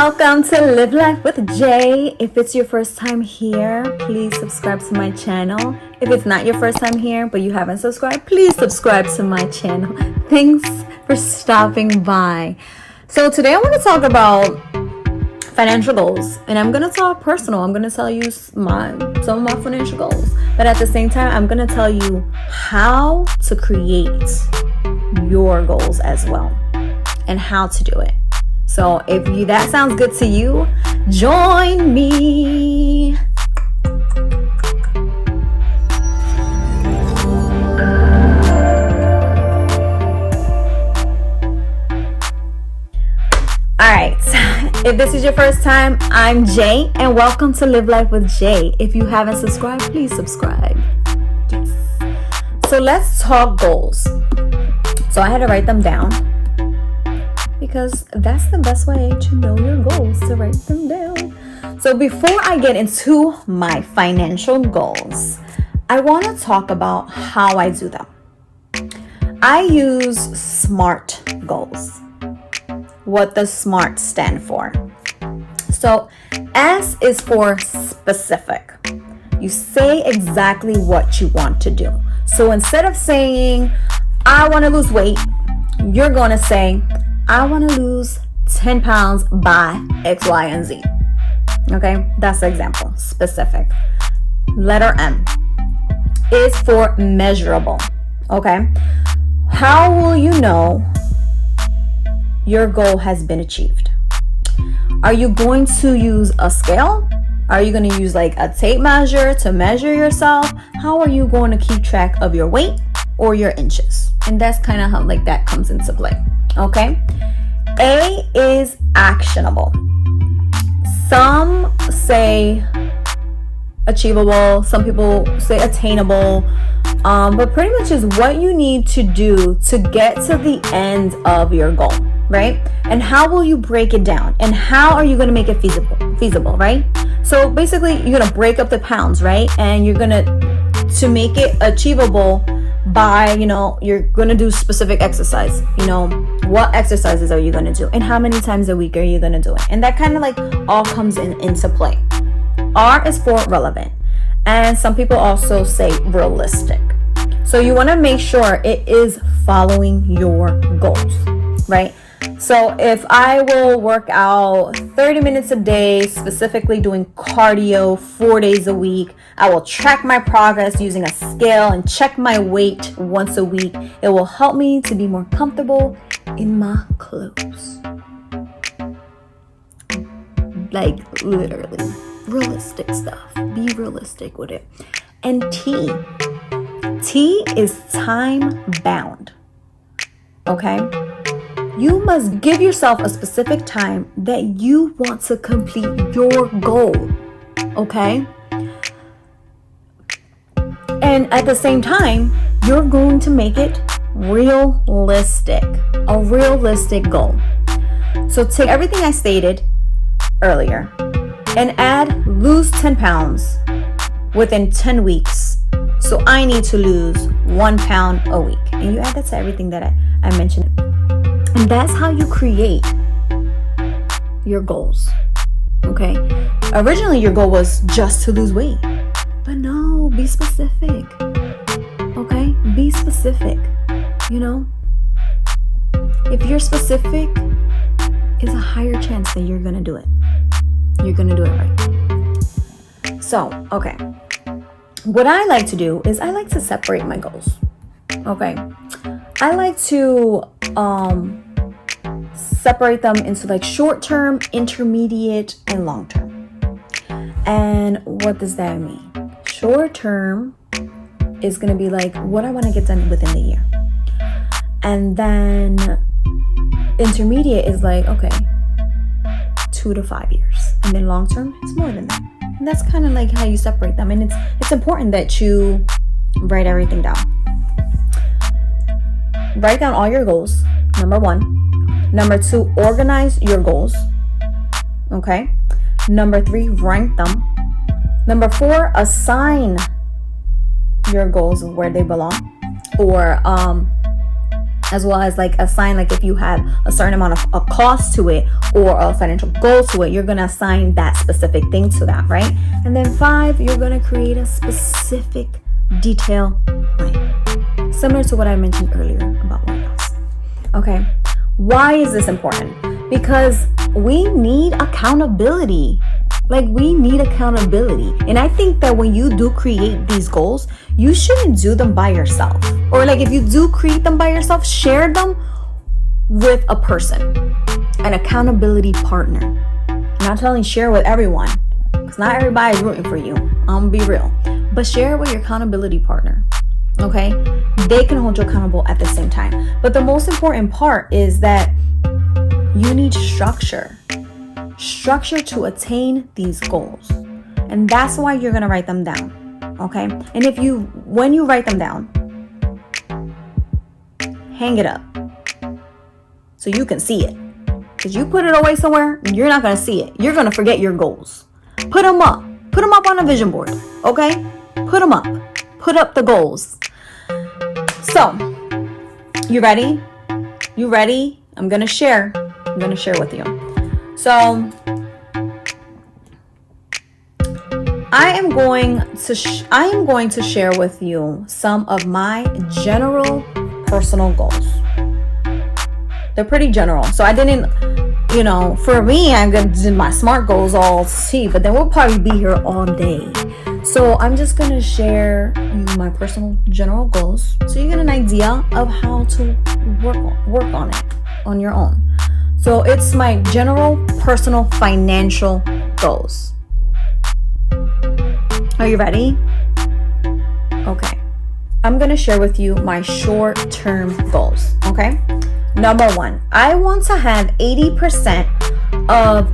Welcome to Live Life with Jay. If it's your first time here, please subscribe to my channel. If it's not your first time here, but you haven't subscribed, please subscribe to my channel. Thanks for stopping by. So today I want to talk about financial goals, and I'm going to talk personal. I'm going to tell you some of my financial goals, but at the same time, I'm going to tell you how to create your goals as well and how to do it. So if that sounds good to you, join me. All right, if this is your first time, I'm Jay, and welcome to Live Life with Jay. If you haven't subscribed, please subscribe. Yes. So let's talk goals. So I had to write them down, because that's the best way to know your goals, to write them down. So before I get into my financial goals, I want to talk about how I do them. I use SMART goals. What does SMART stand for? So S is for specific. You say exactly what you want to do. So instead of saying, I want to lose weight, you're going to say, I want to lose 10 pounds by X, Y, and Z. Okay, that's the example. Specific. Letter M is for measurable. Okay, how will you know your goal has been achieved? Are you going to use a scale? Are you going to use like a tape measure to measure yourself? How are you going to keep track of your weight or your inches? And that's kind of how like that comes into play. Okay. A is actionable. Some say achievable, some people say attainable, but pretty much is what you need to do to get to the end of your goal, right? And how will you break it down? And how are you going to make it feasible, right? So basically, you're going to break up the pounds, right? And you're going to make it achievable by, you're going to do specific exercise. What exercises are you going to do? And how many times a week are you going to do it? And that kind of like all comes into play. R is for relevant. And some people also say realistic. So you want to make sure it is following your goals, right? So if I will work out 30 minutes a day, specifically doing cardio 4 days a week, I will track my progress using a scale and check my weight once a week. It will help me to be more comfortable in my clothes. Like literally, realistic stuff. Be realistic with it. And T is time bound. Okay? You must give yourself a specific time that you want to complete your goal, okay? And at the same time, you're going to make it realistic, a realistic goal. So take everything I stated earlier and add lose 10 pounds within 10 weeks. So I need to lose 1 pound a week. And you add that to everything that I mentioned. And that's how you create your goals, okay? Originally, your goal was just to lose weight. But no, be specific, okay? Be specific, If you're specific, it's a higher chance that you're going to do it. You're going to do it right. So, okay. What I like to do is I like to separate my goals, okay? I like to separate them into like short-term, intermediate, and long-term. And what does that mean? Short-term is going to be like what I want to get done within the year. And then intermediate is like, okay, 2 to 5 years. And then long-term is more than that. And that's kind of like how you separate them. And it's important that you write everything down. Write down all your goals, number 1. Number 2, organize your goals. Okay. Number 3, rank them. Number 4, assign your goals where they belong. Or as well as like assign, like if you have a certain amount of a cost to it or a financial goal to it, you're going to assign that specific thing to that, right? And then 5, you're going to create a specific detail plan, similar to what I mentioned earlier about weight loss. Okay, why is this important? Because we need accountability. Like, we need accountability. And I think that when you do create these goals, you shouldn't do them by yourself. Or like if you do create them by yourself, share them with a person, an accountability partner. I'm not telling you share with everyone, because not everybody's rooting for you. I'm gonna be real. But share it with your accountability partner. Okay? They can hold you accountable at the same time. But the most important part is that you need structure to attain these goals. And that's why you're going to write them down. Okay? And when you write them down, hang it up so you can see it. Because you put it away somewhere, you're not going to see it. You're going to forget your goals. Put them up. Put them up on a vision board. Okay? Put them up. Put up the goals. So, you ready? You ready? I'm going to share with you. So, I am going to share with you some of my general personal goals. They're pretty general. So I didn't, for me, I'm going to do my SMART goals all see, but then we'll probably be here all day. So I'm just going to share my personal general goals so you get an idea of how to work on it on your own. So it's my general personal financial goals. Are you ready? Okay. I'm going to share with you my short-term goals. Okay. Number 1, I want to have 80% of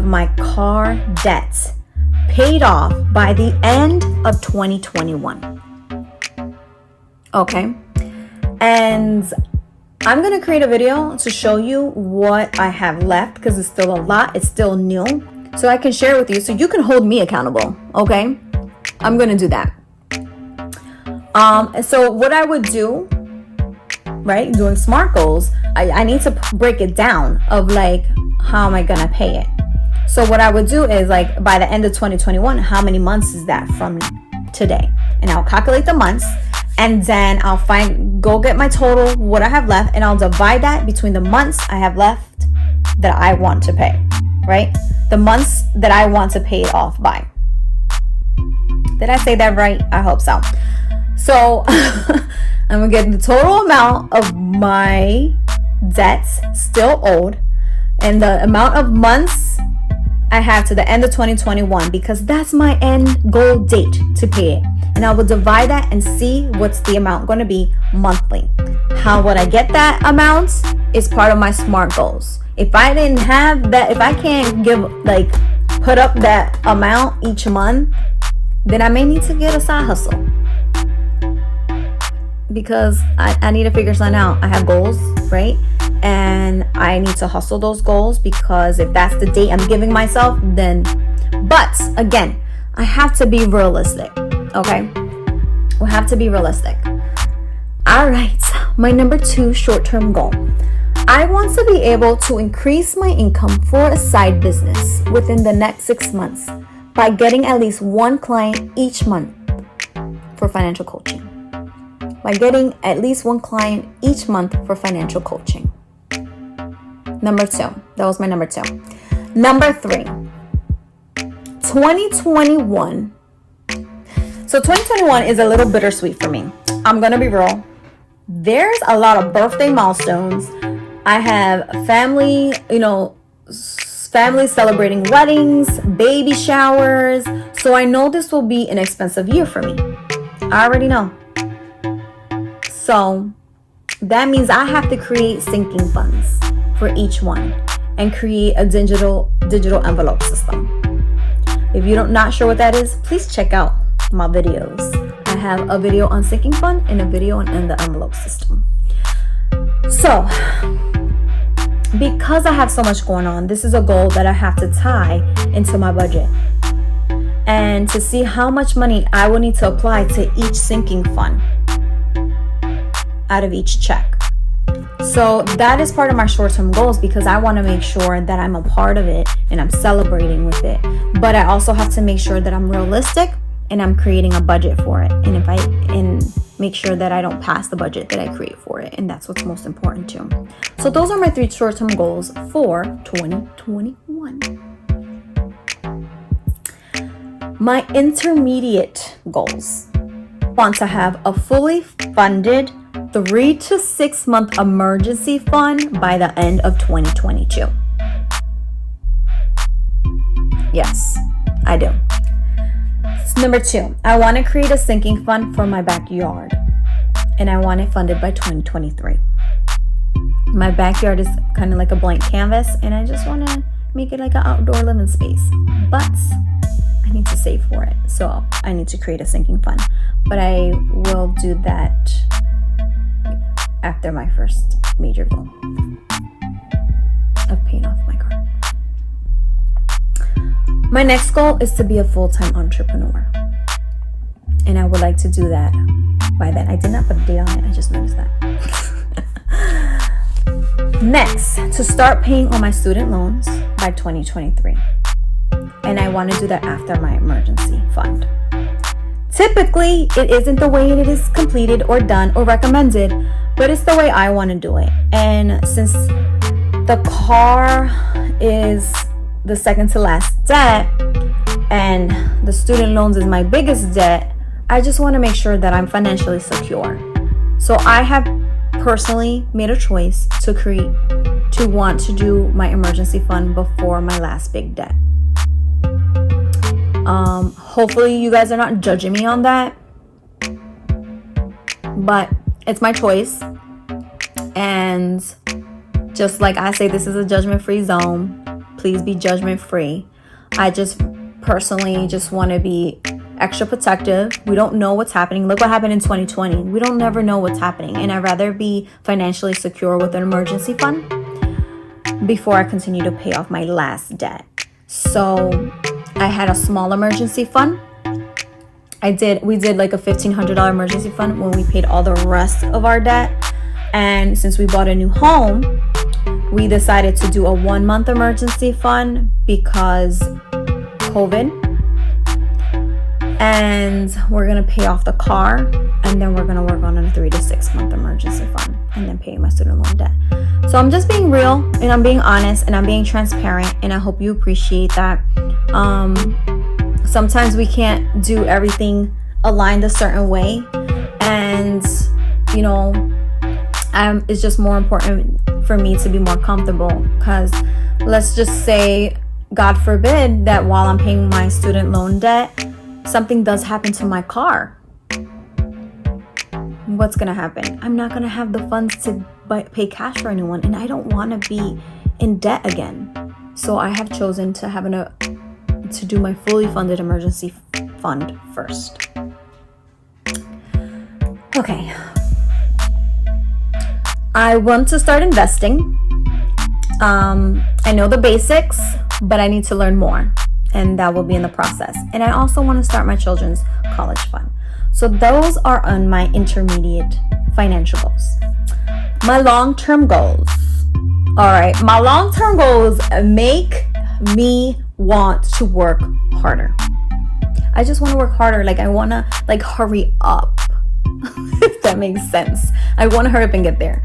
my car debt paid off by the end of 2021. Okay. And I'm going to create a video to show you what I have left, because it's still a lot. It's still new. So I can share with you so you can hold me accountable. Okay. I'm going to do that. So what I would do, right, doing SMART goals, I need to break it down of like, how am I going to pay it? So what I would do is like, by the end of 2021, how many months is that from today? And I'll calculate the months, and then I'll go get my total, what I have left, and I'll divide that between the months I have left that I want to pay, right? The months that I want to pay it off by. Did I say that right? I hope so. So I'm going to get the total amount of my debts still owed and the amount of months I have to the end of 2021, because that's my end goal date to pay it. And I will divide that and see what's the amount going to be monthly. How would I get that amount is part of my SMART goals. If I didn't have that, if I can't put up that amount each month, then I may need to get a side hustle, because I need to figure something out. I have goals, right? And I need to hustle those goals, because if that's the date I'm giving myself, then, but again, I have to be realistic, okay? We have to be realistic. All right, my number 2 short-term goal. I want to be able to increase my income for a side business within the next 6 months by getting at least 1 client each month for financial coaching. By getting at least 1 client each month for financial coaching. Number 2. That was my number 2. Number 3. 2021. So 2021 is a little bittersweet for me. I'm going to be real. There's a lot of birthday milestones. I have family, family celebrating weddings, baby showers. So I know this will be an expensive year for me. I already know. So that means I have to create sinking funds for each one and create a digital envelope system. If you're not sure what that is, please check out my videos. I have a video on sinking fund and a video on the envelope system. So because I have so much going on, this is a goal that I have to tie into my budget and to see how much money I will need to apply to each sinking fund out of each check. So that is part of my short-term goals because I want to make sure that I'm a part of it and I'm celebrating with it. But I also have to make sure that I'm realistic and I'm creating a budget for it. And make sure that I don't pass the budget that I create for it. And that's what's most important too. So those are my 3 short-term goals for 2021. My intermediate goals. I want to have a fully funded 3 to 6 month emergency fund by the end of 2022. Yes, I do. Number 2, I want to create a sinking fund for my backyard, and I want it funded by 2023. My backyard is kind of like a blank canvas, and I just want to make it like an outdoor living space, but I need to save for it, so I need to create a sinking fund. But I will do that after my first major goal of paying off my car. My next goal is to be a full-time entrepreneur, and I would like to do that by then. I did not put a date on it, I just noticed that. Next, to start paying all my student loans by 2023, and I want to do that after my emergency fund. Typically, it isn't the way it is completed or done or recommended, but it's the way I want to do it. And since the car is the second to last debt and the student loans is my biggest debt, I just want to make sure that I'm financially secure. So I have personally made a choice to want to do my emergency fund before my last big debt. Hopefully you guys are not judging me on that, but it's my choice. And just like I say, this is a judgment-free zone. Please be judgment-free. I just personally just want to be extra protective. We don't know what's happening. Look what happened in 2020. We don't never know what's happening. And I'd rather be financially secure with an emergency fund before I continue to pay off my last debt. So I had a small emergency fund. We did like a $1,500 emergency fund when we paid all the rest of our debt. And since we bought a new home, we decided to do a 1-month emergency fund because COVID. And we're going to pay off the car, and then we're going to work on a 3 to 6 month emergency fund and then pay my student loan debt. So I'm just being real, and I'm being honest, and I'm being transparent, and I hope you appreciate that. Sometimes we can't do everything aligned a certain way, and it's just more important for me to be more comfortable, because let's just say, God forbid, that while I'm paying my student loan debt, something does happen to my car. What's gonna happen? I'm not gonna have the funds to pay cash for anyone, and I don't want to be in debt again. So I have chosen to do my fully funded emergency fund first. Okay. I want to start investing. I know the basics, but I need to learn more, and that will be in the process. And I also want to start my children's college fund. So those are on my intermediate financial goals. My long-term goals. All right, my long-term goals make me want to work harder. I just want to work harder. Like, I want to hurry up, if that makes sense. I want to hurry up and get there.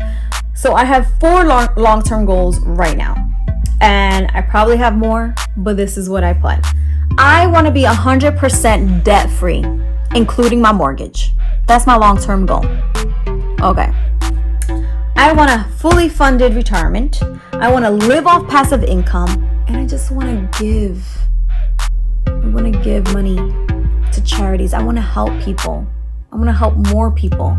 So I have 4 long-term goals right now. And I probably have more, but this is what I put. I want to be 100% debt-free, including my mortgage. That's my long-term goal. Okay. I want a fully funded retirement. I want to live off passive income. And I just want to give. I want to give money to charities. I want to help people. I want to help more people.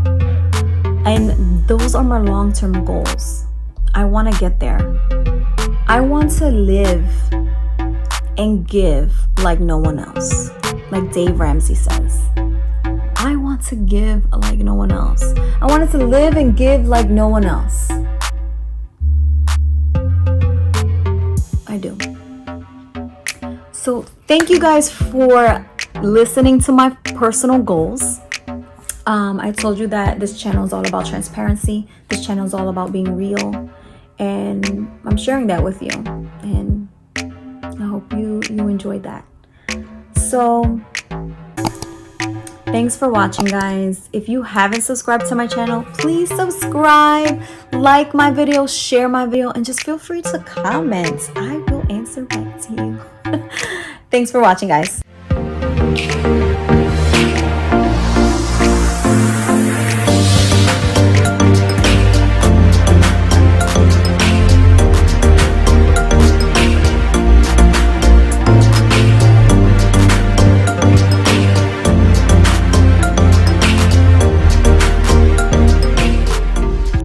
And those are my long-term goals. I want to get there. I want to live and give like no one else. Like Dave Ramsey says. I want to give like no one else. I wanted to live and give like no one else. I do. So thank you guys for listening to my personal goals. I told you that this channel is all about transparency. This channel is all about being real, and I'm sharing that with you, and I hope you enjoyed that. So thanks for watching, guys. If you haven't subscribed to my channel, please subscribe, like my video, share my video, and just feel free to comment. I will answer back to you. Thanks for watching, guys.